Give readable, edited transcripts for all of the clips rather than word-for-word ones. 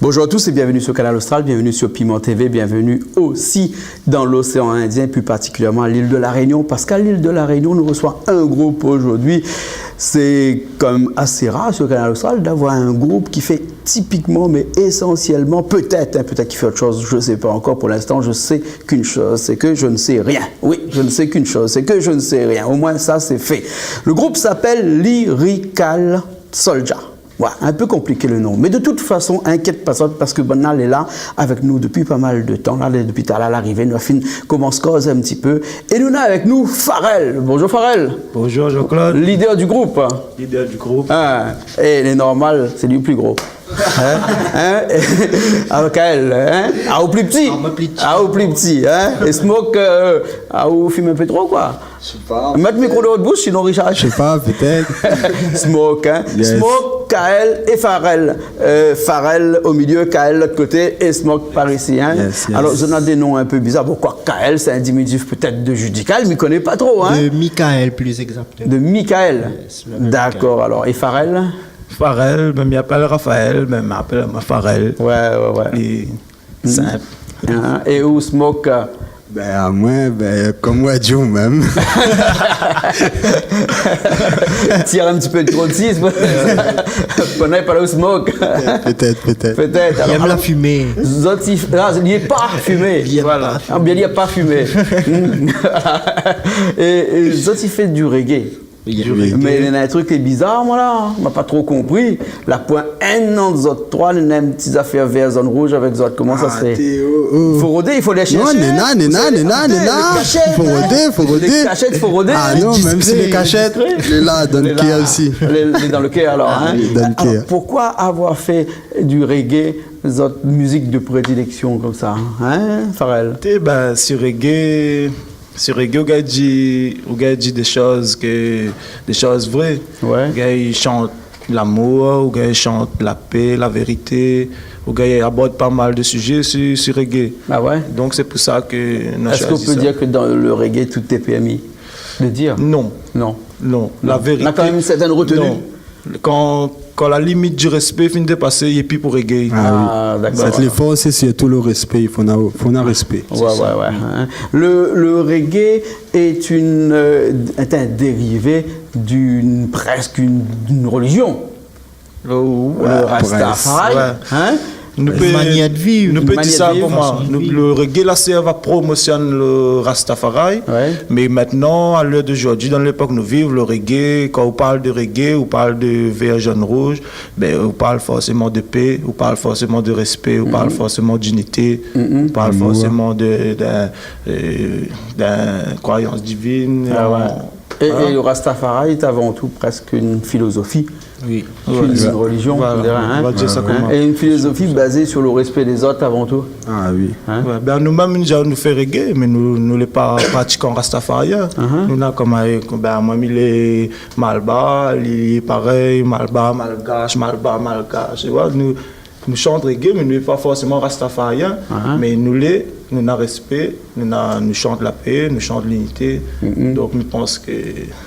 Bonjour à tous et bienvenue sur Canal Austral, bienvenue sur Piment TV, bienvenue aussi dans l'océan Indien, plus particulièrement à l'île de la Réunion, parce qu'à l'île de la Réunion, nous recevons un groupe aujourd'hui. C'est comme assez rare sur Canal Austral d'avoir un groupe qui fait typiquement, mais essentiellement, peut-être qu'il fait autre chose, je ne sais pas encore pour l'instant, je sais qu'une chose, c'est que je ne sais rien. Oui, je ne sais qu'une chose, c'est que je ne sais rien. Au moins ça, c'est fait. Le groupe s'appelle Lyrical Soldier. Voilà, un peu compliqué le nom. Mais de toute façon, inquiète pas parce que Banal est là avec nous depuis pas mal de temps. Là, depuis tout à l'arrivée, nous commence à causer un petit peu. Et nous avons avec nous Pharrell. Bonjour Pharrell. Bonjour Jean-Claude. Leader du groupe. Leader du groupe. Ah, et les normales, c'est du plus gros. Avec elle, au plus petit. Au plus petit, Et Smoke, ou fume un peu trop, quoi. Je sais pas. Mettre le micro dans votre bouche, sinon Richard. Je sais pas, peut-être. Smoke, Yes. Smoke, Kael et Pharrell. Pharrell au milieu, Kael de l'autre côté et Smoke par ici. Yes. Alors, on a des noms un peu bizarres. Pourquoi Kael, c'est un diminutif peut-être de Judical, mais il ne connaît pas trop. De Michael, plus exactement. De Michael. Yes, le même D'accord, alors. Et Pharrell? Pharrell, même m'appelle Raphaël, même m'appelle Pharrell. Ouais. Et simple. Et où Smoke? Ben, à moi, comme moi, Joe même. Tire un petit peu de trop de 6. On n'est pas là où Smoke. Peut-être. Peut-être. Il aime la fumée. Il n'est pas fumé. Voilà. Bien, il n'y a pas fumé. Et Zot, il fait du reggae. Oui. Mais il y a un truc qui est bizarre, moi là. On n'a pas trop compris. La point N dans Zot 3, il y a une petite affaire vert, zone rouge avec Zot. Comment ça se fait? Il faut rôder, il faut les chercher. Non, néna. Faut roder. Les cachettes, il faut rôder. Ah non, même si les cachettes, il est là, dans le quai aussi. Il est dans le quai alors. il est dans le quai. Alors, pourquoi avoir fait du reggae, votre musique de prédilection comme ça, Pharrell? Ben, sur reggae, on a dit des choses vraies. Ouais. On il chante l'amour, on il chante la paix, la vérité. On il aborde pas mal de sujets sur reggae. Ah ouais? Donc c'est pour ça que nous Est-ce qu'on peut dire que dans le reggae, tout est permis de dire? Non. Non. La vérité. On a quand même une certaine retenue. Non. Quand la limite du respect finit de passer, il n'y a plus pour reggae. Ah, d'accord. Cette l'effort, c'est surtout le respect. Il faut un respect. Ouais. Le reggae est un dérivé presque une religion. Le Rastafari. Ouais. Nous Une manière de vivre. Nous Une peut dire manière ça de vivre, comment façon de vivre. le reggae la CR va promotionner le Rastafari. Ouais. Mais maintenant, à l'heure d'aujourd'hui, dans l'époque où nous vivons, le reggae, quand on parle de reggae, on parle de vert, jaune, rouge, on parle forcément de paix, on parle forcément de respect, on parle forcément d'unité, on parle forcément d'une croyance divine. Ah ouais. Et le Rastafari est avant tout presque une philosophie. Oui. Une religion, Voilà. on dirait, On va dire ça comment. Et une philosophie basée sur le respect des autres avant tout. Ah oui. Ouais, nous-mêmes, nous faisons reggae, mais nous ne sommes pas pratiquants rastafariens. Nous avons comme moi, il est malba, il est pareil, malba, malgache. Tu vois, nous chantons reggae, mais nous ne sommes pas forcément rastafariens. Mais nous avons respect, nous chantons la paix, nous chantons l'unité. Donc, nous pensons que.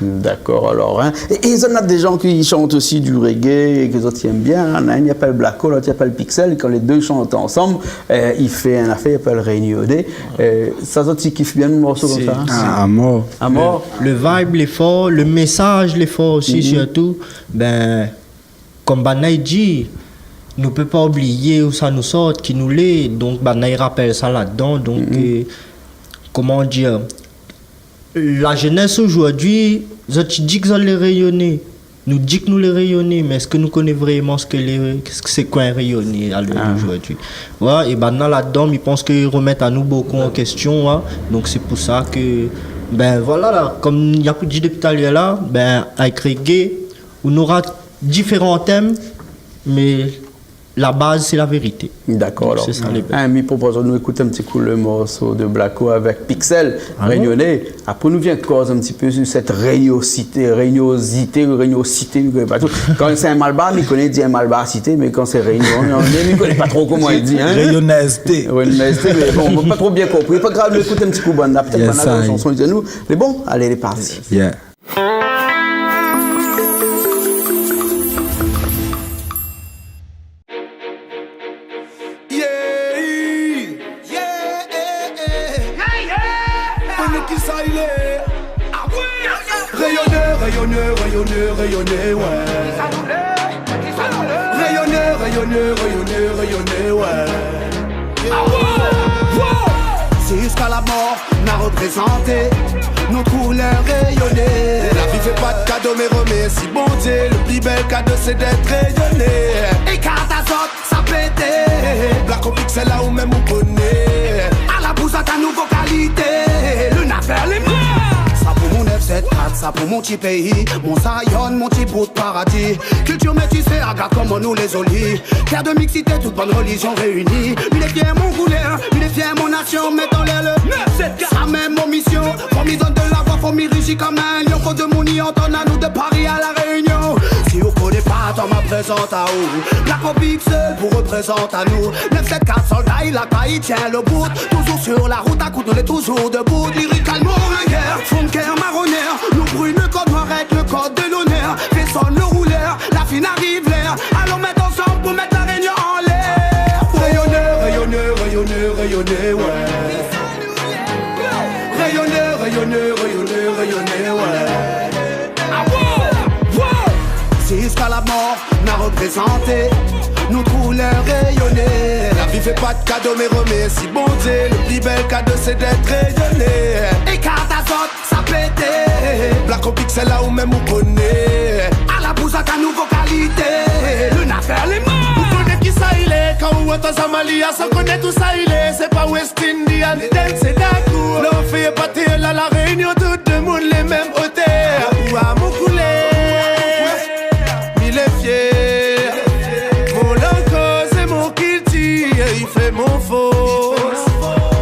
D'accord, alors. Et il y en a des gens qui chantent aussi du reggae et que les autres aiment bien. Il y a pas le Blacko, l'autre il y a pas le Pixel. Quand les deux chantent ensemble, il fait un affaire, il n'y a pas le Réunion D. Ça, ça, tu kiffes bien le morceau comme ça? À mort. À mort? Le vibe, l'effort, le message, l'effort aussi, surtout. Ben, comme Banaï dit, nous ne pouvons pas oublier où ça nous sort, qui nous l'est. Donc, Banaï rappelle ça là-dedans. Donc, comment dire, la jeunesse aujourd'hui, je dis que ça les rayonner. Nous dit que nous les rayonner, mais est-ce que nous connaissons vraiment ce que c'est quoi un rayonner à l'heure d'aujourd'hui? Ouais, et maintenant là-dedans, ils pensent qu'ils remettent à nous beaucoup en question. Ouais. Donc, c'est pour ça que, ben voilà, là, comme il y a dit depuis tout à l'heure là, ben, avec reggae, on aura différents thèmes, mais la base, c'est la vérité. D'accord, alors. C'est ça, les Ami propose de nous écouter un petit coup le morceau de Blacko avec Pixel, Réunionnais. Après, nous vient cause un petit peu sur cette régnosité. Quand c'est un malbar, il connaît dire un malbar cité, mais quand c'est Réunion, il ne connaît pas trop comment il dit. Rayonnaisité. Rayonnaisité, mais bon, on n'a pas trop bien compris. Pas grave, nous écoutons un petit coup, banda. Peut-être qu'on a une chanson, il dit nous. Mais bon, allez, les parties. Yeah. connais qui ça il est. Ah ouais. Rayonneur, rayonneur, rayonneur, rayonneur, ouais. Rayonneur, rayonneur, rayonneur, rayonneur, ouais. Ah ouais. C'est jusqu'à la mort, on a représenté nos couleurs rayonnées. La vie fait pas de cadeau mais remet si bon Dieu. Le plus bel cadeau c'est d'être rayonné. Et carte azote, ça pétait. Black au pixel là où même on connaît. À la bouse à ta nouveau qualité. Le nafère les mains. Ça pour mon F74, ça pour mon petit pays. Mon Zion, mon petit bout de paradis. Culture métissée, regarde comment nous les olis. Terre de mixité, toute bonne religion réunie. Il est fier mon couleur, il est fier mon nation. Mettons l'air le 974, ça même mon mission. Faut m'y donne de la voix, faut m'y rugir comme un lion. Faut de mon y entendre à nous de Paris à la Réunion. Si vous connaissez pas, t'en ma présente à où. Black au pixel pour représenter à nous. 974 soldats, il a pas, il tient le bout. Toujours sur la route, à coup on est toujours debout. Lyrical moringueur, funker marronnaire. Nous brûle le code noir avec le code de l'honneur. Fait sonne le rouleur, la fine arrive l'air. Allons mettre ensemble pour mettre la Réunion en l'air. Rayonneur, rayonneur, rayonneur, rayonneur, ouais. Rayonneur, rayonneur, rayonneur, rayonneur, ouais. Ah wow, wow. C'est jusqu'à la mort, on a représenté nos couleurs rayonnées. La vie fait pas de cadeau mais remet si bon Dieu. Le plus bel cadeau c'est d'être rayonné. Et carte azote, ça pétait. Black au pixel là où même on connaît. À la bouse à ta nouveau qualité. Le nafère les mains. Vous connaissez qui ça il est. Quand on entend ça Malia, ça connaît tout ça il est. C'est pas West Indian, c'est d'accord. L'on fait partir là la Réunion, tout le monde les mêmes hôtels. Ou à mon couler, mille est fier. Mon langue c'est mon kilti, et il fait mon faux.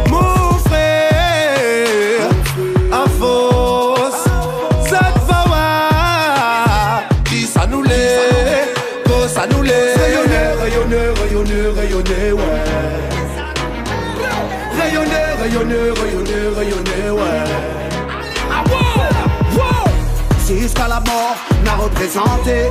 Mon frère, à force, ça te va voir. Qui ça nous l'est, quoi ça nous l'est. Rayonneur, rayonneur, rayonneur, rayonneur, ouais. Rayonneur, rayonneur, rayonneur, rayonneur, ouais. Ah wow, wow. C'est jusqu'à la mort, on a représenté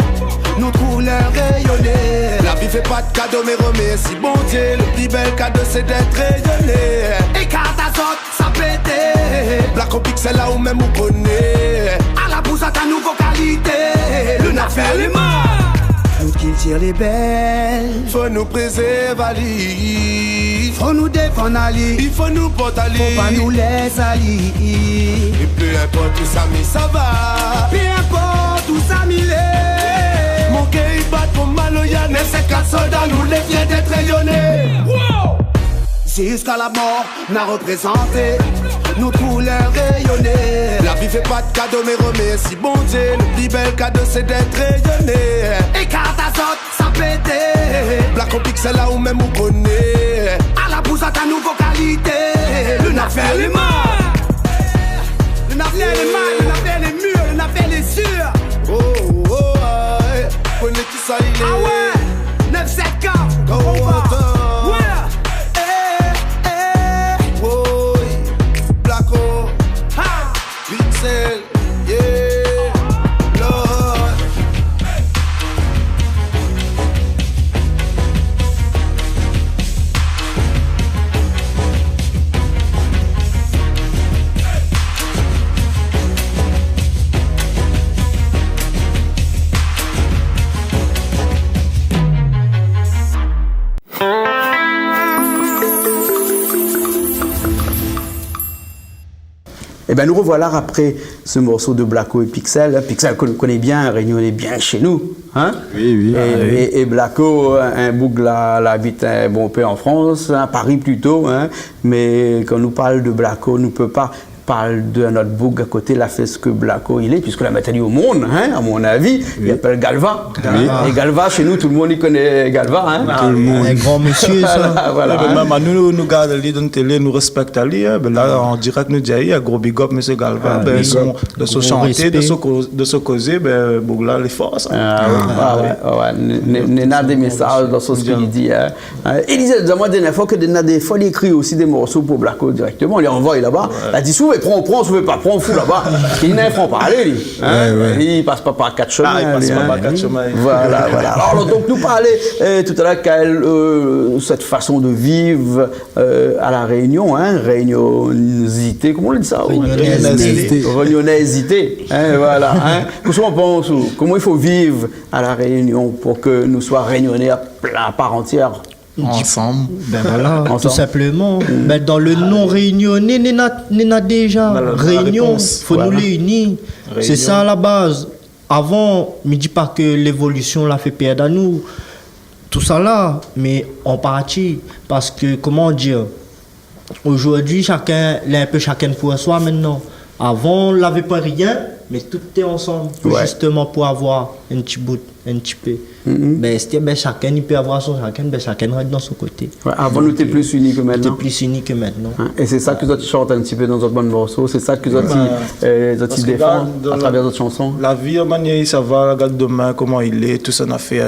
nos couleurs rayonnées. La vie fait pas de cadeau mais remet si bon Dieu. Le plus bel cadeau c'est d'être rayonné. Et carte azote, ça pétait. Black au pixel là où même on connaît. À la bouse à ta nouveau qualité. Le nafère les mains. Nous qui tire les belles. Faut nous préserver. Faut nous défendre Ali. Il faut nous porter Ali. Faut pas nous laisser Ali. Et peu importe où ça mais ça va. Peu importe où ça m'il est. Mon cœur il bat pour Maloya. 974 soldats nous les viens d'être rayonnés. Wow. C'est jusqu'à la mort, on a représenté nos couleurs rayonnées. La vie fait pas de cadeau mais remet si bon Dieu. Le plus bel cadeau c'est d'être rayonné. Et carte azote, ça pétait. Black au pixel là où même on connaît. À la bouse à ta nouveau qualité. Le nafère les mains. Le nafère les mains, le nafère les murs, le nafère les sûrs. Oh oh oh, connais qui ça il est. Ah ouais, 974, on va. Eh bien, nous revoilà après ce morceau de Blacko et Pixel. Pixel que nous connaît bien, Réunion est bien chez nous. Hein? Oui, oui. Et Blacko, un boug là, habite un bon peu en France, à Paris plutôt. Hein? Mais quand nous parle de Blacko, nous ne peut pas parler de notre boug à côté, la fait ce que Blacko il est, puisque la méthode au monde, hein, à mon avis, il appelle Galva. Oui. Et Galva, chez nous, tout le monde y connaît Galva. Hein? Tout le monde. Un grand monsieur, ça. Voilà, Ben, hein. même à nous regardons les dans la télé, nous respectons lui. Ben là, en direct, nous disons, gros big up, monsieur Galva. Ben, de se chanter, de se causer, ben, bon, là, les forces. N'a des messages dans ce qu'il dit. Hein. Il disait, moi, dernière fois que des fois, il écrit aussi des morceaux pour Blacko directement. On les envoie là-bas. La dit souvent, prends, si vous pas, prends, fou là-bas. Parce qu'il n'en prend pas, allez, lui. Hein? Il passe pas par 4 chemins. Ah, il passe lui, pas hein. par 4 chemins. Voilà. Alors, donc, nous parler tout à l'heure, Kael, cette façon de vivre à la Réunion, hein, réunionisité, comment on dit ça? Réunionisité. Hein, voilà. Hein. Qu'est-ce qu'on pense? Comment il faut vivre à la Réunion pour que nous soyons réunionnais à part entière? Ensemble. Ben voilà, Ensemble. tout simplement. Ben dans le non réunionnais, n'est déjà. Dans la Réunion, réponse, faut nous les unir. C'est Réunion. ça à la base. Avant, ne dis pas que l'évolution l'a fait perdre à nous. Tout ça là, mais en partie. Parce que, comment dire, aujourd'hui, chacun pour soi maintenant. Avant, on n'avait pas rien, mais tout était ensemble. Ouais. Justement pour avoir un petit bout, un petit peu. Ben, chacun, il peut avoir son chacun, ben, chacun reste dans son côté. Ouais, avant, nous étions plus unis que T'es maintenant. plus unis que maintenant. Hein, et c'est ça que vous chantent un petit peu dans votre bon morceau, c'est ça que vous Parce que défendent dans à travers votre chanson. La vie, en manière, ça va, regarde demain, comment il est, tout ça on a fait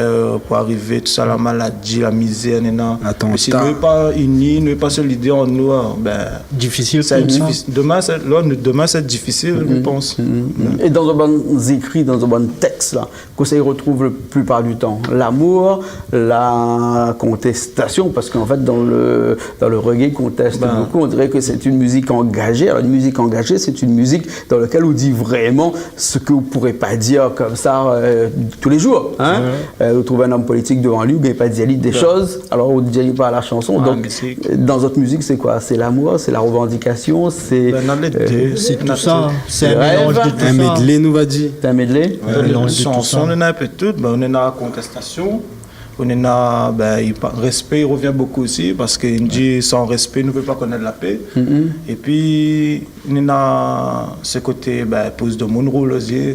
pour arriver, tout ça, la maladie, la misère, Attentat. mais si nous n'est pas unis, nous n'est pas solidaires en nous, ben, Difficile c'est comme ça. difficile. Demain, c'est difficile, je pense. Et dans un bon écrit, dans un bon texte, là, que ça y retrouve la plupart du temps. L'amour, la contestation, parce qu'en fait, dans le reggae, il conteste beaucoup. On dirait que c'est une musique engagée. Alors, une musique engagée, c'est une musique dans laquelle on dit vraiment ce que vous ne pourrez pas dire comme ça tous les jours. Hein? Vous trouvez un homme politique devant lui, vous ne pouvez pas dire des choses, alors vous ne dites pas la chanson. Ah, Donc, musique. dans votre musique, c'est quoi? C'est l'amour, c'est la revendication, c'est Ben, dans les deux, C'est on a tout ça. C'est un rêve. mélange de tout Un ça. medley, nous va dire. un medley. Dans mélange les de tout chansons, ça. on en a un peu tout. Ben, on en a la contestation. On en a, respect, il revient beaucoup aussi, parce qu'il dit sans respect, nous ne pouvons pas connaître la paix. Et puis, on a ce côté, pose de mon rôle aussi.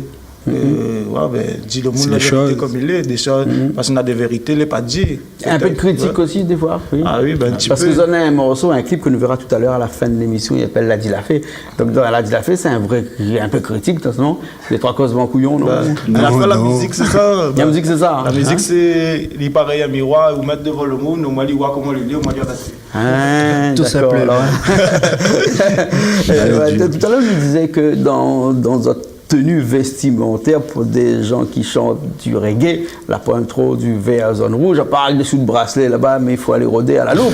Dit le monde C'est la les vérité choses. comme il est, des choses, parce qu'on a des vérités, les pas dit. Un peu de critique Ouais. aussi, des fois. Oui. Ah oui, un petit Parce peu. que vous en avez un morceau, un clip que nous verrons tout à l'heure à la fin de l'émission, il s'appelle La Dilafé. Donc, dans La Dilafé, c'est un peu critique, de toute façon. Les trois causes vont couillon, non? Mais après, la non. musique, c'est ça. La musique, c'est ça. La musique, c'est il pareil un miroir, vous mettre devant le monde, au moins, il voit comment il est, au moins, il va Ah, Tout d'accord, simplement. alors. Tout à l'heure, je vous disais que dans votre tenue vestimentaire pour des gens qui chantent du reggae, la pointe trop du vert zone rouge, on parle dessous de bracelet là-bas, mais il faut aller rôder à la loupe.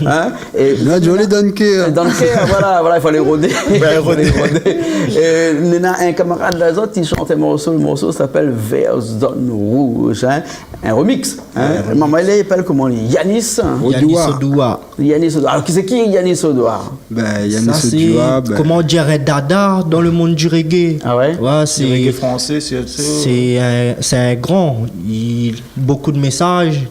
Hein? Et Là, Johnny Dunker. dans le cœur, voilà, il faut aller rôder. Il faut aller rôder. Et il y a un camarade des autres qui chante un morceau, le morceau s'appelle Vert Zone Rouge, hein? Un remix. Hein? Maman, il appelle comment il Yanis. Yanis Odoua. Yanis Odoa. Alors, c'est qui Yanis Odoa? Ben, Ça, Yannis c'est, Odua, ben, comment on dirait Dada dans le monde du reggae. Ah ouais? Ouais, Le reggae c'est français, c'est un grand. Beaucoup de messages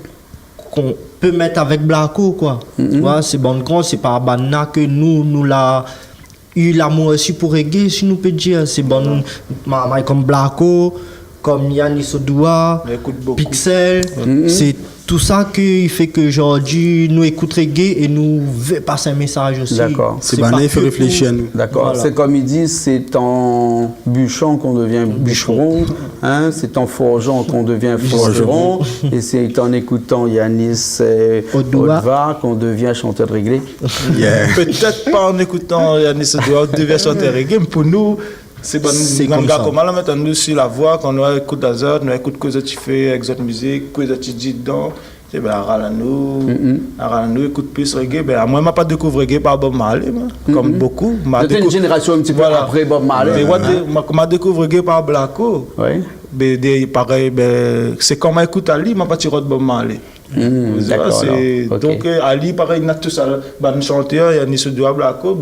qu'on peut mettre avec Blacko, quoi. Ouais, c'est bon grand, c'est par Banna que nous l'a eu l'amour aussi pour reggae, si nous peut dire. C'est bon, maman comme Blacko, comme Yanis Odoua, On écoute beaucoup. Pixel. C'est tout ça qui fait qu'aujourd'hui, nous écoutons reggae et nous veut passer un message aussi. D'accord. c'est pas Banna, il que fait pour- réfléchir à nous. D'accord. Voilà. C'est comme ils disent, c'est en bûchant qu'on devient bûcheron, hein? C'est en forgeant qu'on devient forgeron, et c'est en écoutant Yanis Odoa. Odoa qu'on devient chanteur de reggae. Yeah. Peut-être pas en écoutant Yanis Odoa, on devait chanter reggae, mais pour nous, c'est C'est bon. comme ça. Comment la mettre nous sur la voix, quand on écoute des autres, on écoute que tu fais avec cette musique, que tu dis dedans. C'est ben, nous écoute plus reggae. Ben, moi, je n'ai pas découvert reggae par Bob Marley, moi, comme beaucoup. C'était une génération un petit peu Voilà. après Bob Marley. Mais moi, découvert reggae par Blacko. Oui. Pareil, c'est comme écoute Ali, je pas tiré de Bob Marley. D'accord. C'est- alors. Ok. Donc, Ali, pareil, il y a tout ça. Ben, chanteur, il y a Nice Doua Blacko,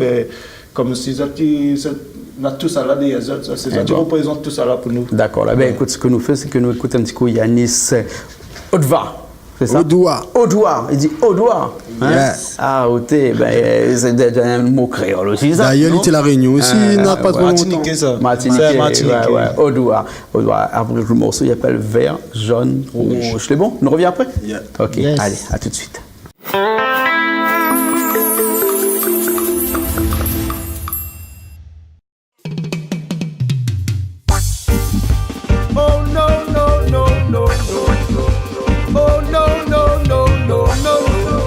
comme si ça, on a tout ça là, des autres, c'est ça qui représente tout ça là pour nous. D'accord. Là, ben, écoute, ce que nous faisons, c'est que nous écoutons un petit coup Yanis Odoa. C'est ça? Odoa. Odoa. Il dit Odoa. Hein? Yes. Ah, ok. Ben, c'est un mot créole aussi, ça. D'ailleurs, il non? était la Réunion aussi, il n'a pas trop longtemps. Martiniquais, ça. Martiniquais, C'est Martiniquais. ouais, Odoa. Après le morceau, il appelle vert, jaune, rouge. C'est bon? On revient après? Yeah. Ok, Yes. allez, à tout de suite. Oh no no no no no no. Oh no no no no no.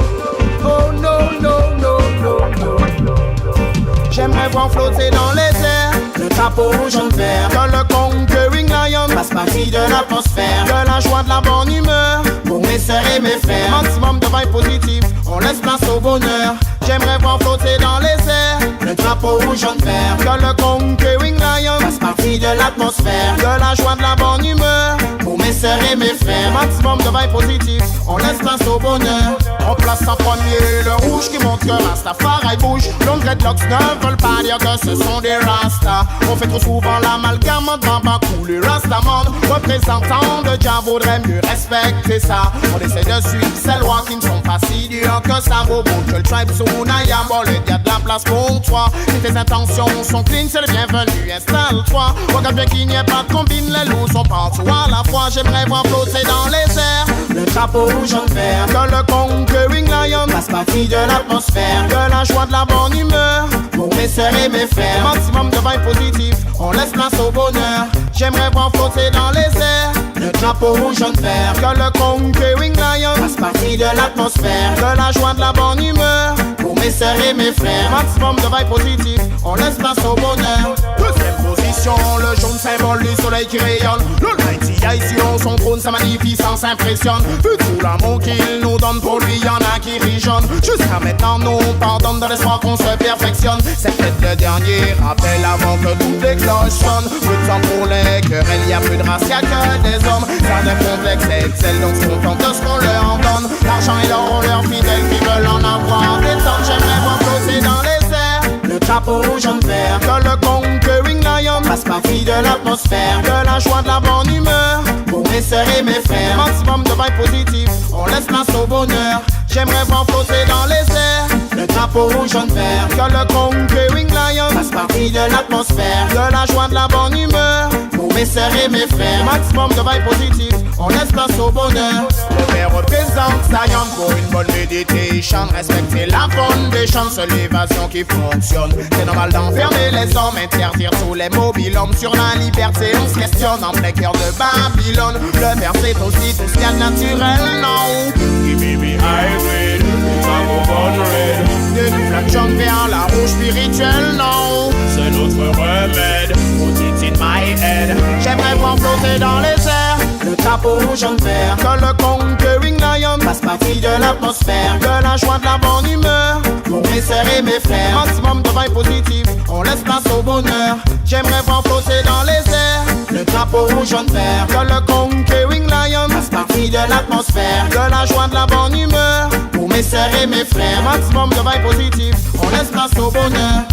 Oh no no no no no. J'aime J'aimerais voir flotter dans les airs le drapeau jaune vert. Que le conquering lion fasse partie de l'atmosphère. Que la joie de la bonne humeur pour mes sœurs et mes frères. Maximum de vibes positives, on laisse place au bonheur. J'aimerais voir flotter dans les airs le drapeau jaune vert. Que le conquering lion fasse partie de l'atmosphère. Que la joie de la bonne humeur pour mes sœurs et mes frères. Maximum de vibes positives, on laisse place au bonheur. On place en premier le rouge qui montre que Rastafari bouge. Longs dreadlocks ne veulent pas dire que ce sont des Rastas. On fait trop souvent l'amalgame devant Bakou, les Rastaman. Représentants de Jah vaudrait mieux respecter ça. On essaie de suivre ces lois qui ne sont pas si dures que ça. Au bout que le tribe Sunayam, bon le gars de la place pour toi. Si tes intentions sont clean, c'est le bienvenu, installe-toi. Regarde bien qu'il n'y ait pas de combine, les loups sont partout à la fois. J'aimerais voir flotter dans les airs le drapeau jaune vert. Que le conquering lion fasse partie de l'atmosphère. Que la joie de la bonne humeur pour mes sœurs et mes frères. Maximum de vibes positives, on laisse place au bonheur. J'aimerais voir flotter dans les airs le drapeau jaune vert. Que le conquering lion fasse partie de l'atmosphère. Que la joie de la bonne humeur pour mes sœurs et mes frères. Maximum de vibes positives, on laisse place au bonheur. Deuxième position, le jaune symbole du soleil qui rayonne. Le mighty sur son trône, sa magnificence impressionne. Vu tout l'amour qu'il nous donne, pour lui y'en a qui rijonnent. Jusqu'à maintenant nous pardonne dans l'espoir qu'on se perfectionne. C'est peut-être le dernier rappel avant que toutes les cloches sonnent. Peu de temps pour les querelles, y'a plus de race, y'a que des hommes. Certains complexes excellent, donc se contentent de ce qu'on leur en donne. L'argent et l'or ont leurs fidèles qui veulent en avoir des tonnes. J'aimerais voir flotter dans les airs le drapeau jaune vert. Que le conquering lion fasse partie de l'atmosphère. Que la joie de la bonne humeur pour mes sœurs et mes frères. Maximum de vibes positives, on laisse place au bonheur. J'aimerais voir flotter dans les airs le drapeau jaune vert. Que le conquering lion fasse partie de l'atmosphère. Que la joie de la bonne humeur pour mes sœurs et mes frères. Maximum de vibes positives, on laisse place au bonheur. Le père représente Zion pour une bonne méditation. Respecter la foundation, seule l'évasion qui fonctionne. C'est normal d'enfermer les hommes, interdire tous les mobiles hommes. Sur la liberté, on se questionne en plein cœur de Babylone. Le verset aussi tout ce qu'il y a de naturel, non. Give me hybrid, mango born red. De nous flamme jaune vers la rouge spirituelle, non. C'est notre remède, put it in my head. J'aimerais voir flotter dans les airs le drapeau jaune vert. Que le conquering lion fasse partie de l'atmosphère. Que la joie de la bonne humeur pour mes sœurs et mes frères. Maximum de vibes positives, on laisse place au bonheur. J'aimerais voir flotter dans les airs le drapeau jaune vert. Que le conquering lion fasse partie de l'atmosphère. Que la joie de la bonne humeur pour mes sœurs et mes frères. Maximum de vibes positives, on laisse place au bonheur.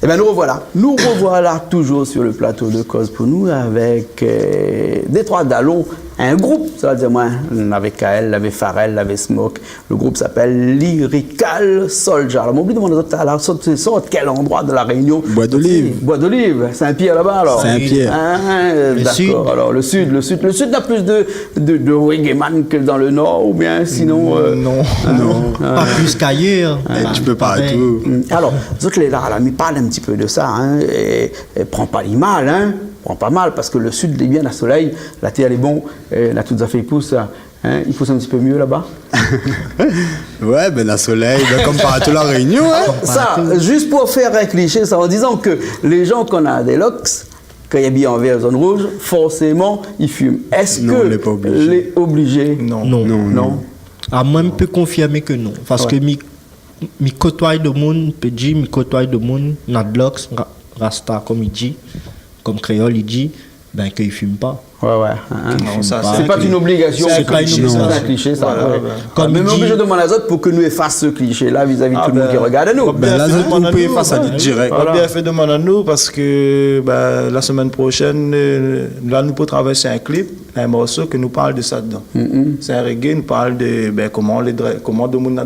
Eh bien, nous revoilà toujours sur le plateau de Cause pour nous avec Détroit Dallon, un groupe, ça veut dire moi, on avait KL, avait Pharrell, avait Smoke, le groupe s'appelle Lyrical Soldier. Alors, m'oublie de demander alors, c'est quel endroit de la Réunion? Bois d'Olive. Bois d'Olive, Saint-Pierre là-bas alors? Saint-Pierre. D'accord, alors le sud a plus de reggae man que dans le nord, ou bien sinon... Non. Pas plus qu'ailleurs. Tu peux pas tout. Alors, vous autres, les là, il parle un petit peu de ça, hein, et prends pas les mal, hein, prends pas mal, parce que le sud est bien à soleil, la terre est bon, la toute affaire pousse, hein, il pousse un petit peu mieux là-bas. Ouais, ben la soleil, ben, comme partout la Réunion. Hein. Ça, juste pour faire un cliché, ça en disant que les gens qu'on a des locks, quand il y a bien en vert, zone rouge, forcément, ils fument. Est-ce Non, que on n'est pas obligé. les obligés? Non. Ah, moi, je peux confirmer que non. Parce que mi côtoie de monde, peut dire, mi côtoie de monde, Nadlocks, Rasta, comme il dit, comme créole, il dit, ben, qu'il ne fume pas. Ouais. Non, ça, C'est pas une obligation, c'est pas cliché, c'est ça. un cliché, ça. Voilà, ouais. ben. Comme Même il obligé dit- de demander à autres pour que nous efface ce cliché-là vis-à-vis de tout le monde qui regarde nous. Ben là, fait vous demande à pouvez nous, faire ça ouais. direct. On a bien fait demande à nous parce que la semaine prochaine, là, nous pour travailler sur un clip, un morceau que nous parle de ça dedans. C'est un reggae, nous parle de comment le monde a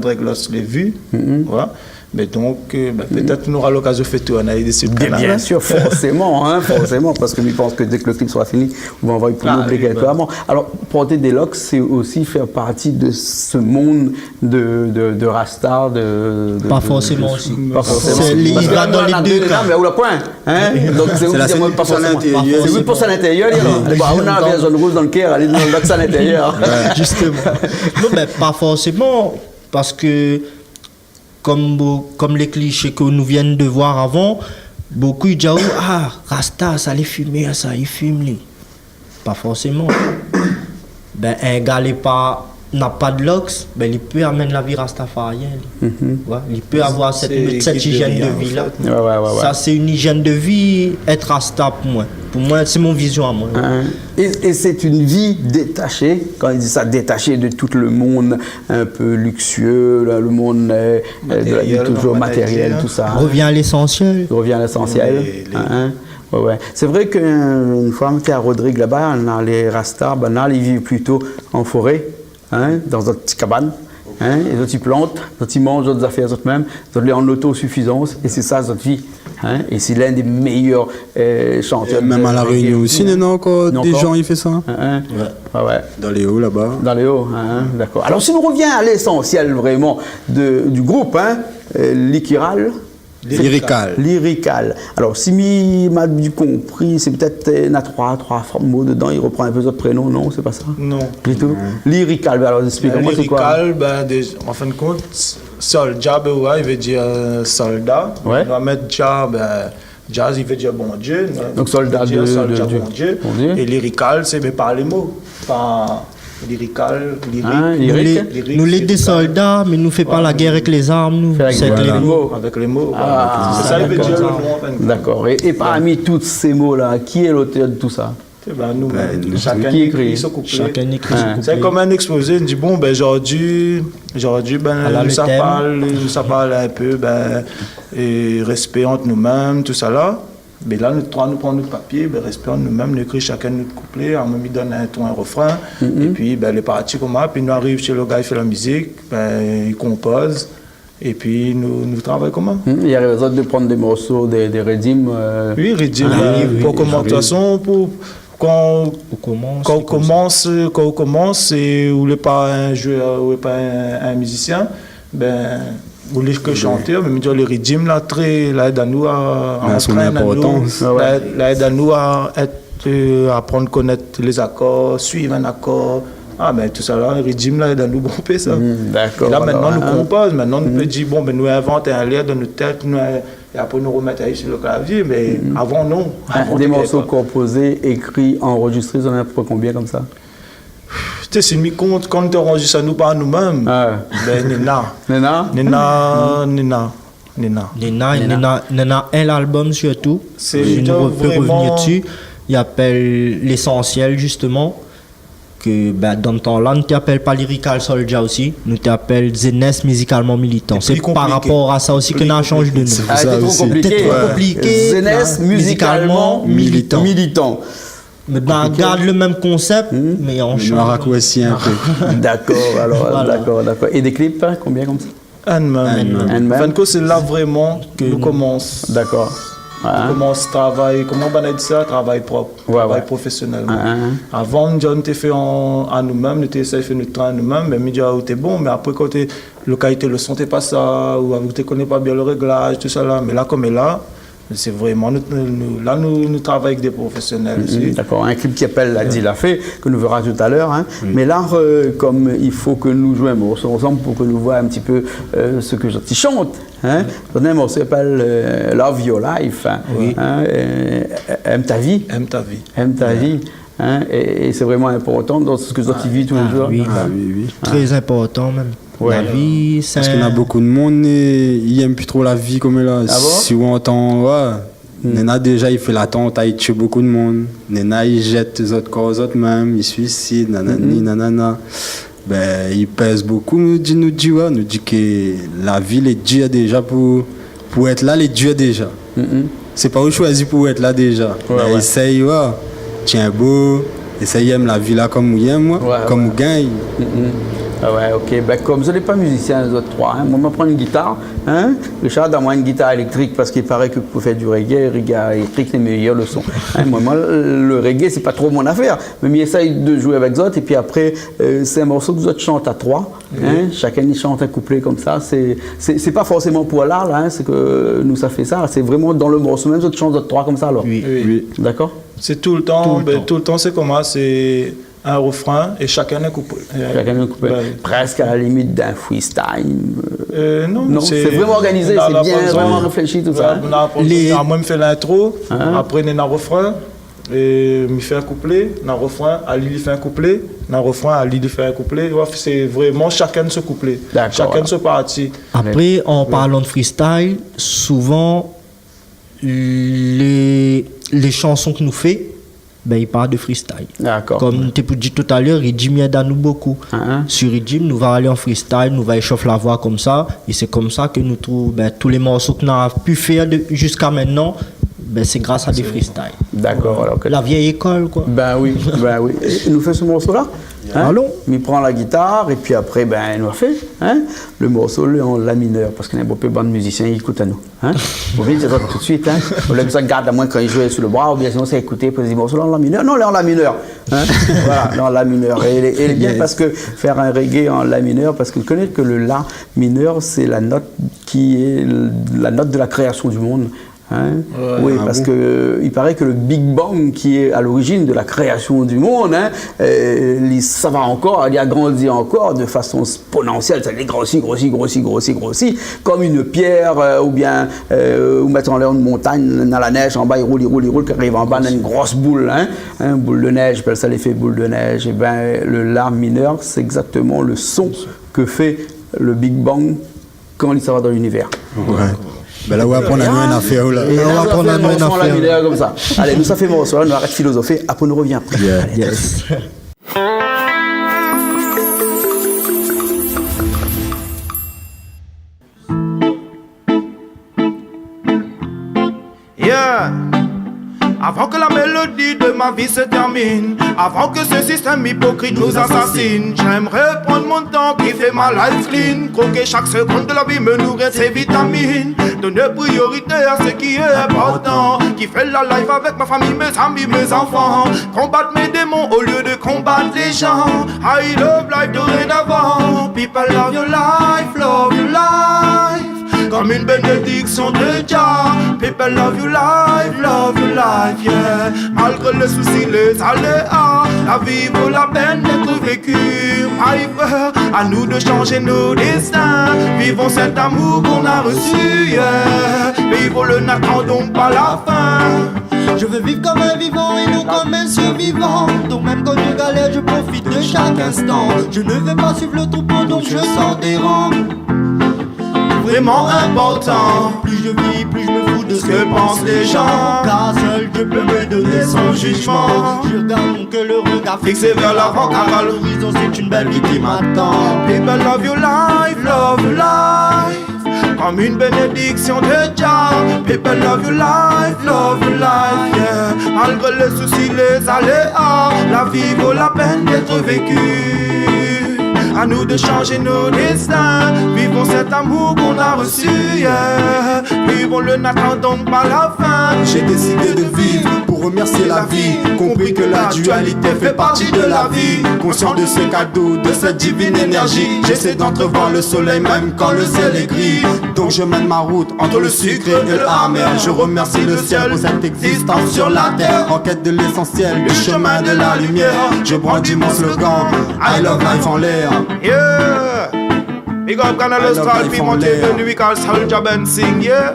les vues. Voilà. Mais donc, peut-être nous aura l'occasion de faire tout. On a eu des surprises. Bien sûr, forcément, parce que je pense que dès que le clip sera fini, on va envoyer pour nous oublier quelques amants. Alors, porter des locks, c'est aussi faire partie de ce monde de Rasta, Pas forcément aussi. Pas forcément. C'est les- Parce que là, dans on les a deux cas. mais où le point, hein? Donc, c'est C'est la 8% à l'intérieur. C'est 8% à l'intérieur, on a la zone rouge dans le cœur, elle est dans le lock à l'intérieur. Justement. Non, mais pas forcément, parce que comme les clichés que nous venons de voir avant, beaucoup ils disent ah Rasta ça les fumer, ça il fume lui. Pas forcément. Ben un gars n'a pas de locks, ben il peut amener la vie rastafarienne. Ouais, il peut avoir cette équipe hygiène de de vie, vie là. Ouais. Ça c'est une hygiène de vie, être rasta pour moi. Pour moi c'est mon vision à moi. Hein? Et c'est une vie détachée, quand il dit ça, détachée de tout le monde un peu luxueux, là, le monde de la vie toujours matériel, tout ça. Revient à l'essentiel. Il revient à l'essentiel. Ouais. C'est vrai qu'une fois, on était à Rodrigue là-bas, on a les Rastas, ils vivent plutôt en forêt, dans une petite cabane. Les autres ils plantent, les autres ils mangent d'autres affaires eux-mêmes, les autres ils en autosuffisance, et c'est ça notre vie. Et c'est l'un des meilleurs chanteurs. Même à La Réunion aussi, il y en a encore des gens qui font ça. Ouais. Dans les hauts là-bas. Dans les hauts, d'accord. Alors si on revient à l'essentiel vraiment du groupe, Likiral. Lyrical. Alors, si m'a bien compris, c'est peut-être trois mots dedans, il reprend un peu d'autres prénoms, non, c'est pas ça? Non. Du tout. Lyrical, alors explique-moi c'est quoi? Lyrical, en fin de compte, soldat, il veut dire soldat. Ouais. On va mettre jazz, il veut dire bon Dieu. Donc soldat il veut dire soldat, de bon Dieu. bon Dieu. Et lyrical, c'est par les mots. Pas lyrical, lyrique. Nous les des soldats, mais nous ne faisons pas la guerre avec les armes, nous. C'est avec les mots. Avec les mots. Ah, ça, il veut dire le nom. D'accord. Et parmi tous ces mots-là, qui est l'auteur de tout ça? Nous, chacun qui écrit ce couplet. Chacun écrit ce C'est comme un exposé, on dit bon, aujourd'hui, ça parle un peu, et respect entre nous-mêmes, tout ça là. Mais là, nous prenons notre papier, respect entre nous-mêmes, nous écrivons chacun notre couplet, on me donne un ton, un refrain, et puis les parties comme ça, puis nous arrivons chez le gars, il fait la musique, il compose. Et puis, nous travaillons comment? Il y a raison de prendre des morceaux, des rythmes. Oui, rythme. Pour commentation, quand on commence, et vous n'êtes pas un joueur, vous n'êtes pas un musicien, vous voulez que chanter, mais dire les rythmes là, aide à nous à son importance. aide à nous à apprendre à connaître les accords, suivre un accord. Tout ça là, le régime là, est dans nous bomber ça. D'accord. Et là, maintenant, nous composons. Maintenant, nous peut dire, nous inventons un lien dans notre tête, et après, nous remettons sur le clavier. Mais avant, non. Des morceaux composés, écrits, enregistrés, on en a pour combien comme ça? Tu sais, si nous compte, quand on enregistre nous par nous-mêmes, Nena, un album surtout. Je peux revenir dessus. Il appelle l'essentiel justement. Que dans le temps-là, nous t'appelle pas Lyrical Soldier aussi, nous t'appelle Zenes musicalement militant. C'est par rapport à ça aussi que nous a changé de nom. C'était trop compliqué. Zenes musicalement militant. Mais on garde le même concept, mais on change. On raccourcit un peu. D'accord, alors, d'accord. Et des clips, combien comme ça? Un-même. C'est là vraiment que nous commençons. D'accord. On commence à travailler, comment on a dit ça, travail propre, travail professionnellement. Avant, on était fait à nous-mêmes, on était essayé de faire notre travail à nous-mêmes, mais on était bon, mais après, quand le qualité, le son n'était pas ça, ou on ne connaît pas bien le réglage, tout ça là, mais là, comme est là, c'est vraiment, nous travaillons avec des professionnels aussi. D'accord, un clip qui appelle La Dit la Fée, que nous verrons tout à l'heure. Mais là, comme il faut que nous jouions un morceau ensemble pour que nous voyons un petit peu ce que je chante. On a un morceau qui s'appelle Love Your Life. Aime ta vie. Aime ta vie. Et c'est vraiment important dans ce que tu vis tous les jours. Oui. Très important même. La vie, c'est... Parce qu'il y a beaucoup de monde, ils n'aiment plus trop la vie comme elle est là. Si on entend, Nena déjà il fait l'attente, il tue beaucoup de monde. Nena il jette les autres corps aux autres même, il suicide, nanani, nanana. Ben, il pèse beaucoup, nous dit que la vie est dure déjà pour être là, les dure déjà. C'est pas où choisir pour être là déjà. Ben, essaye, tiens beau, essaye aime la vie là comme vous aime, comme vous gagne. Ah ouais, ok. Ben, comme vous n'êtes pas musicien, les autres trois, hein. Moi, je vais prendre une guitare. Hein. Richard a moi une guitare électrique parce qu'il paraît que pour faire du reggae, électrique, c'est meilleur le son. Hein. Moi, le reggae, c'est pas trop mon affaire. Mais il essaye de jouer avec Zot et puis après, c'est un morceau que Zot chante à trois. Hein. Chacun y chante un couplet comme ça. C'est pas forcément pour l'art, là, hein. C'est que nous, ça fait ça. C'est vraiment dans le morceau même, Zot chante Zot trois comme ça, alors. Oui. D'accord. C'est tout le temps. Tout le temps, c'est comment? C'est un refrain et chacun un couplet. Presque à la limite d'un freestyle. Non, c'est vraiment organisé, c'est bien vraiment réfléchi tout ça. Moi, je fais l'intro, après, il y a un refrain, et je fais un couplet, un refrain, Ali fait un couplet, un refrain, Ali fait un couplet. C'est vraiment chacun de ce couplet, chacun de ce parti. Après, en parlant de freestyle, souvent, les chansons que nous faisons, ben, il parle de freestyle. D'accord. Comme tu as dit tout à l'heure, Redim aide à nous beaucoup. Sur Redim, nous allons aller en freestyle, nous allons échauffer la voix comme ça. Et c'est comme ça que nous trouvons tous les morceaux que nous avons pu faire jusqu'à maintenant. Ben, c'est grâce à des freestyles. D'accord. Alors la vieille école, quoi. Ben oui. Et nous fait ce morceau-là. Hein? Allons. Il prend la guitare et puis après, ben, il nous a fait le morceau en la mineur parce qu'il y a beaucoup de musiciens qui écoutent à nous. Hein? Vous voyez, c'est ça tout de suite. Hein? On a besoin de garder à moins quand il jouait sur le bras ou bien sinon c'est écouter pour des morceaux en la mineur. Non, en la mineur. Hein? Voilà, en la mineur. Et il est bien parce que faire un reggae en la mineur, parce que vous connaissez que le la mineur, c'est la note qui est la note de la création du monde. Hein? Oui, parce que il paraît que le Big Bang qui est à l'origine de la création du monde, ça va encore, il a grandi encore de façon exponentielle, ça a grossi, comme une pierre ou bien ou mettre en l'air une montagne dans la neige, en bas il roule, quand il arrive en bas il y a une grosse boule, boule de neige, j'appelle ça l'effet boule de neige. Et ben le la mineur, c'est exactement le son que fait le Big Bang quand il s'en va dans l'univers. Ben là, on va prendre un affaire. Là. On va prendre un affaire comme ça. Allez, nous, ça fait mon soir, nous arrête de philosopher. Après, nous revient après. Yes. Avant que la mélodie de ma vie se termine, avant que ce système hypocrite nous assassine, j'aimerais prendre mon temps, kiffer ma life clean, croquer chaque seconde de la vie, me nourrir ses vitamines, donner priorité à ce qui est important, kiffer la life avec ma famille, mes amis, mes enfants, combattre mes démons au lieu de combattre les gens. I love life dorénavant, people love your life, comme une bénédiction de Dieu. People love you life, yeah. Malgré les soucis, les aléas, la vie vaut la peine d'être vécue. À nous de changer nos destins. Vivons cet amour qu'on a reçu, yeah. Vivons le n'attendons pas la fin. Je veux vivre comme un vivant et non comme un survivant. Donc même quand je galère, je profite de chaque instant. Je ne vais pas suivre le troupeau, donc je sors des rangs. Vraiment important. Plus je vis, plus je me fous de ce que pensent les gens. Car seul Dieu peut me donner son jugement. Je regarde que le regard fixé vers l'avant, car à l'horizon c'est une belle vie qui m'attend. People love your life, comme une bénédiction de Dieu. People love your life, yeah. Malgré les soucis, les aléas, la vie vaut la peine d'être vécue. À nous de changer nos destins. Vivons cet amour qu'on a reçu, yeah. Vivons-le, n'attendons pas la fin. J'ai décidé de vivre pour remercier la vie. Compris que la dualité fait partie de la vie. Conscient de ce cadeau, de cette divine énergie. J'essaie d'entrevoir le soleil même quand le ciel est gris. Donc je mène ma route entre le sucre et le amer. Je remercie le ciel pour cette existence sur la terre. En quête de l'essentiel, le chemin de la lumière. Je brandis mon slogan, I love life en l'air. Yeah, big up Canada Star, Pimont TV, lyrical Soldier Ben sing, yeah.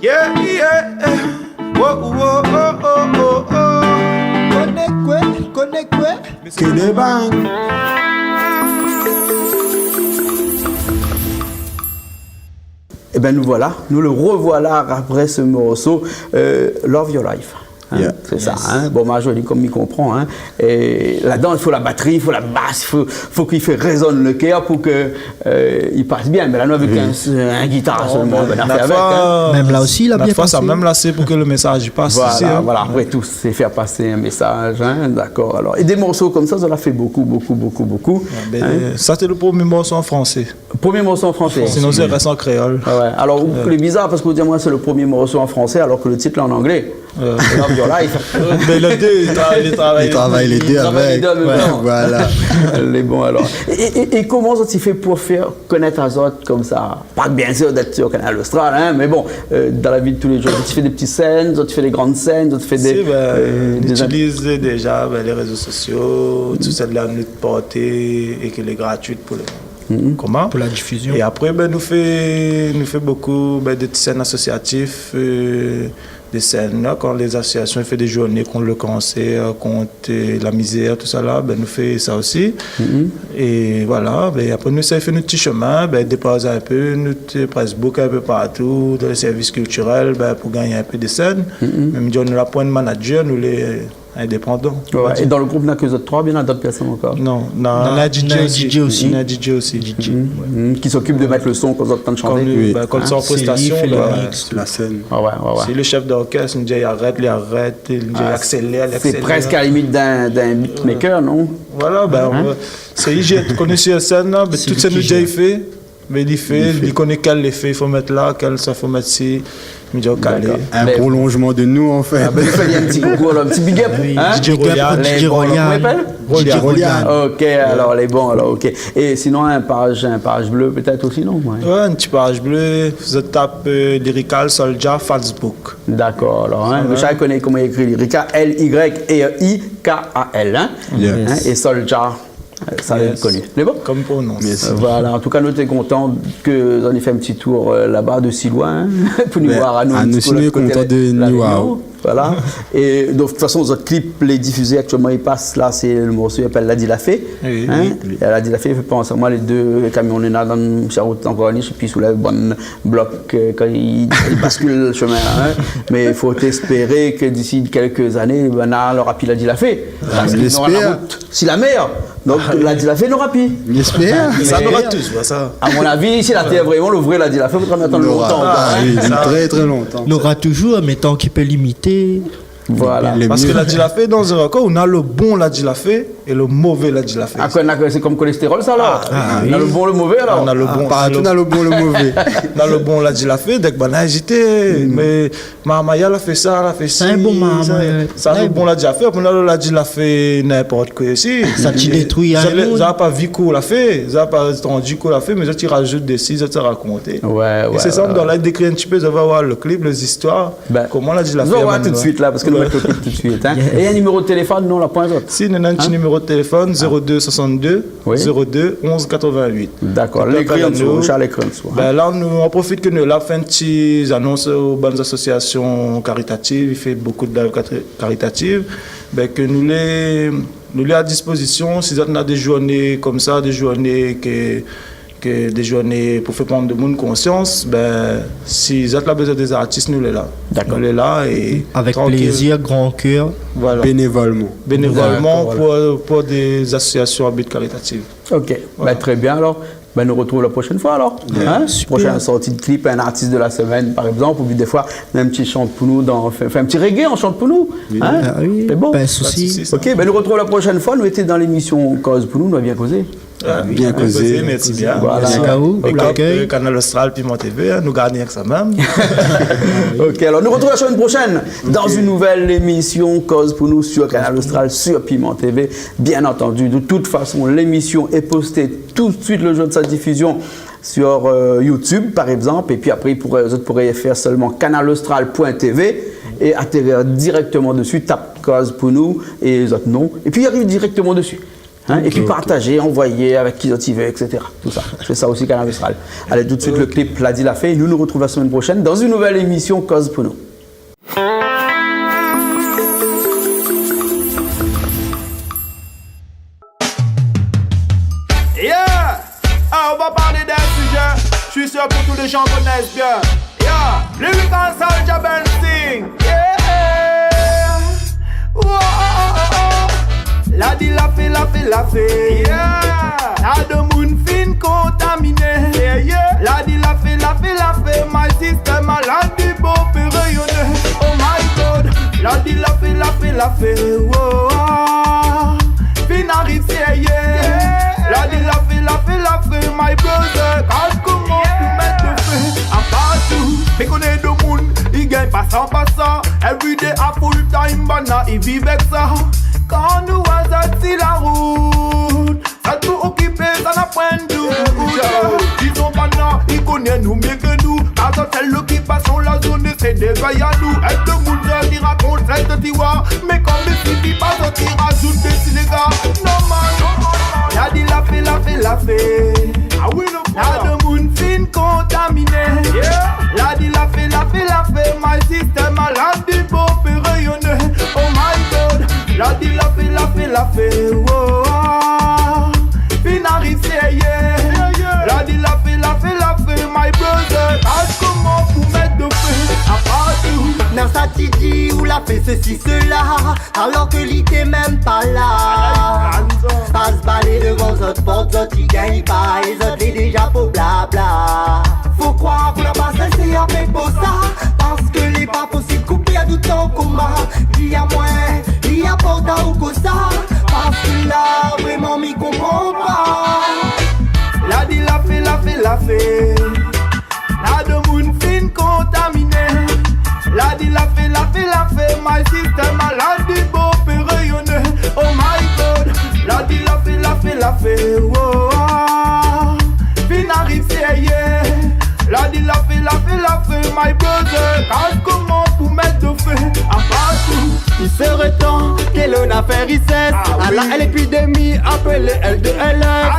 Yeah. Whoa. Connecte. Que des bangs. Et bien nous voilà, nous le revoilà après ce morceau Love Your Life. Hein, Yeah. c'est ça, hein? Bon, Marjorie, comme il comprend. Hein? Et là-dedans, il faut la batterie, il faut la basse, il faut qu'il fait résonne le cœur pour qu'il passe bien. Mais là, nous, avec un guitare seulement, on a fait avec. Hein? Même là aussi, il a bien passé. Ça même là, c'est pour que le message y passe. Voilà, ici, hein. voilà. Après tout, c'est faire passer un message. Hein? D'accord. Alors, et des morceaux comme ça l'a fait beaucoup. Ben, Hein? ça, c'était le premier morceau en français. Premier morceau en français. Sinon, c'est reste en créole. Ah ouais. Alors, c'est bizarre parce que vous dites, moi, c'est le premier morceau en français alors que le titre est en anglais. Love Your Life. Mais le deux, il travaille les deux travaille avec. les deux en même temps. Voilà. Les bons alors. Et comment ça tu fait pour faire connaître à autres comme ça? Pas bien sûr d'être sur Canal Austral, hein, mais bon, dans la vie de tous les jours, tu fais des petites scènes, tu fais des grandes scènes, tu fais des. On utilise déjà les réseaux sociaux, tout ça de la nuit portée et qu'elle est gratuite pour le comment? Pour la diffusion. Et après, nous fait beaucoup de petites scènes associatives. Des scènes là, quand les associations font des journées contre le cancer, contre la misère, tout ça là, nous faisons ça aussi. Et voilà, après nous ça fait notre petit chemin, déposer un peu notre Facebook un peu partout, dans les services culturels, pour gagner un peu de scènes. Même si on a point de manager, nous les indépendants. Ouais, et dans le groupe, il n'y a que vous autres trois, bien d'autres personnes encore? Non, on a un DJ aussi. On a un DJ aussi. Qui s'occupe de mettre le son quand vous êtes en train de chanter. Quand c'est en prestation, C'est la scène. Ouais. c'est le chef d'orchestre, il dit arrête, il dit accélère. C'est presque à la limite d'un beatmaker, non? Voilà, c'est j'ai connu sur scène là, tout ça nous déjà fait. Mais il connaît quel effet il faut mettre là, quel ça faut mettre ici. Il dit calé. Un prolongement de nous, en fait. Il fallait un petit coucou, un petit big up. Hein? DJ Rolian. Rolian. Ok, alors les bons, alors ok. Et sinon, un page bleu peut-être aussi, non? Ouais, une petite page bleue. Je tape Lyrical Soldier Facebook. D'accord, alors, hein, chacun connaît comment écrit Lyrical, Lyrical, hein? Yes. Hein, et Soldier. Ça va être connu. Les bons? Comme pour nous. Voilà, en tout cas, nous sommes contents que vous en ayez fait un petit tour là-bas de si loin, hein, pour nous voir à nous. Nous sommes contents de nous voir. Voilà. Et de toute façon, notre clip, les diffusés actuellement, il passe là, c'est le morceau qui s'appelle Ladi Lafay. Oui. Et Ladi Lafay, fait penser à moi, les deux camions là dans la route encore et puis sous le bon bloc quand il bascule le chemin. Hein. Mais il faut espérer que d'ici quelques années, on aura pu Ladi Lafay. J'espère. Si la mer. Donc Ladi Lafay n'aura plus. J'espère. Ça n'aura tous, ça. À mon avis, si la terre vraiment l'ouvrir, Ladi Lafay, il faudra attendre longtemps. Très très longtemps. On aura toujours, mais tant qu'il peut limiter. Voilà. Parce que Ladi Lafay, dans un record, on a le bon Ladi Lafay et le mauvais Ladi Lafay. C'est comme cholestérol, ça, alors? On a le bon, le mauvais, alors? On a le bon. Partout, on a le bon, le mauvais. On a le bon Ladi Lafay, dès qu'on a hésité. Mais Mahamaya, elle a fait ça, elle a fait ça. C'est un bon Mahamaya. Ça, le bon Ladi Lafay. Après, on a le Ladi Lafay n'importe quoi ici. Ça te détruit à nous. Ça n'a pas vu qu'on l'a fait, ça n'a pas entendu qu'on l'a fait, mais ça, tu rajoutes des six, ça te raconté. Ouais. Et c'est ça, dans la décrire un petit peu, ça va voir le clip, les histoires. Comment Ladi Lafay. On va voir tout de suite, là, parce que nous mettons tout de suite. Hein. Et un numéro de téléphone, non, la pointe. Si, on a un petit numéro de téléphone, 02 62 02 11 88. D'accord, l'écran dessous, l'écran dessous. Là, on profite que nous avons fait une petite annonce aux bonnes associations caritatives, il fait beaucoup d'œuvres caritatives, que nous les à disposition, si on a des journées comme ça, des journées des journées pour faire prendre de monde conscience, si vous avez besoin des artistes, nous les là. D'accord. Nous les là et avec tranquille. plaisir, grand cœur. Voilà. Bénévolement. Pour des associations à but caritatif. Ok, voilà. Très bien alors. Nous retrouvons la prochaine fois alors. Hein? Prochaine sortie de clip, un artiste de la semaine par exemple, ou bien des fois un petit chante pour nous, un petit reggae, on chante pour nous. Hein? Oui, c'est bon. Pas de souci. Ok, nous retrouvons la prochaine fois. Nous étions dans l'émission Cause pour nous, nous avons bien causé. Bien causé. Merci bien. Voilà. Merci à vous pour l'accueil. Canal Austral, Piment TV, nous gagnons avec ça même. Ok, alors nous retrouvons la semaine prochaine dans une nouvelle émission Cause pour nous sur Canal Austral, sur Piment TV. Bien entendu, de toute façon, l'émission est postée tout de suite le jour de sa diffusion sur YouTube par exemple. Et puis après, vous pourrez faire seulement canalaustral.tv et atterrir directement dessus, tape Cause pour nous et les autres noms. Et puis il arrive directement dessus. Hein, et puis partager, envoyer avec qui d'autre il veut, etc. Tout ça. Je fais ça aussi Canal Austral. Allez, tout de suite le clip Ladi Lafay. Nous nous retrouvons la semaine prochaine dans une nouvelle émission Cause pour nous. Yeah! On va parler d'un sujet. Je je suis sûr que tous les gens connaissent bien. Yeah, Lyrical Soldier Ben Sing. Yeah. Whoa. La di la fait. Yeah. La de moun fin contaminé. Yeah. La di la fait. My system malade du beau peut rayonner. Oh my God. La di la fait. Whoa. Fin arrive, yeah. La di la fait. My brother, quand comment pour mettre le feu à partout. Mais connaît de moun, il gagne passant. Everyday à full time, bana, il vit avec ça. Quand nous assis la route, ça tout occupé, ça n'a point de doute. Disons bana, il connaît nous mieux que nous. Quand c'est l'occupation, la zone, c'est des veilles à nous. Et tout le monde qui raconte cette tiwa. Mais comme il suffit pas, ça qui rajoute des les gars. Non man, la di la fait. Ah oui, la de moun fin contaminé. Yeah. La di la fait. My system malade du beau peut rayonner. Oh my God. La di la fait. Wow. Fin arrive, yeah. La di la fait. My brother, comment pour mettre de feu à partout. Dans sa titi ou la fait ceci, cela, alors que l'idée même pas là. Pas se balader devant votre porte, votre y gagne pas, les autres les déjà pour blabla. Faut croire qu'on a pas cessé avec beau ça, parce que les pas possible couper à tout temps commun. Il y a moins, il y a pas ou que ça, parce que là vraiment m'y comprend pas. La di la fait. La de moun fin contaminé. La di la fait. My system malade du beau peut rayonner. Oh my God. La di la fait. Wow. Fin arrive, yeah. La di la fait. My brother, comment pour mettre de feu à partout. Il serait temps que l'on affaire cesse. À la l'épidémie appelée L2LF.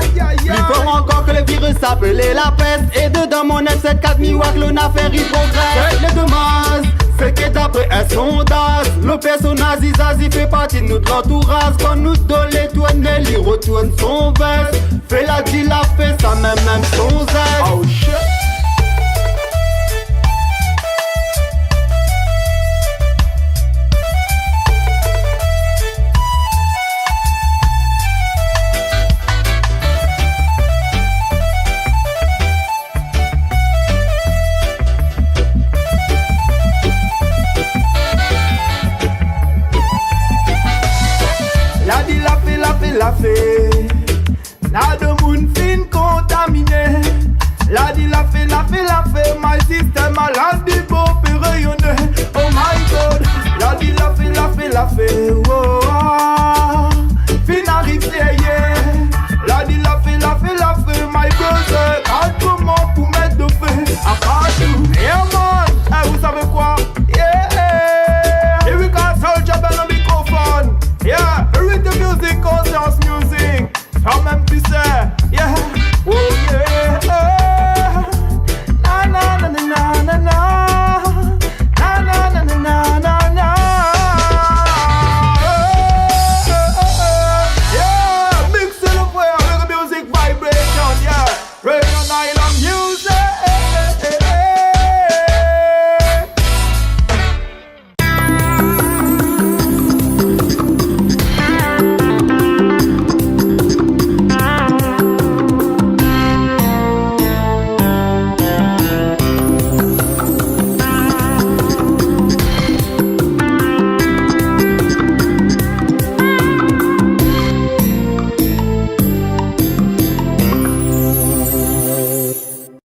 Il faut encore que le virus appelé la peste. Et dedans mon F74 miroir que l'on affaire y progresse. Le dommage, c'est que d'après un sondage, le personnage Zazie fait partie de notre entourage. Quand nous donne l'étoile, il retourne son veste. Fait la dit la fait, ça même son zeste. Oh shit. La fait. La de moun fin contaminé. La di la fait. My system malade du beau peut rayonner. Oh my God. La di la fait. Wow.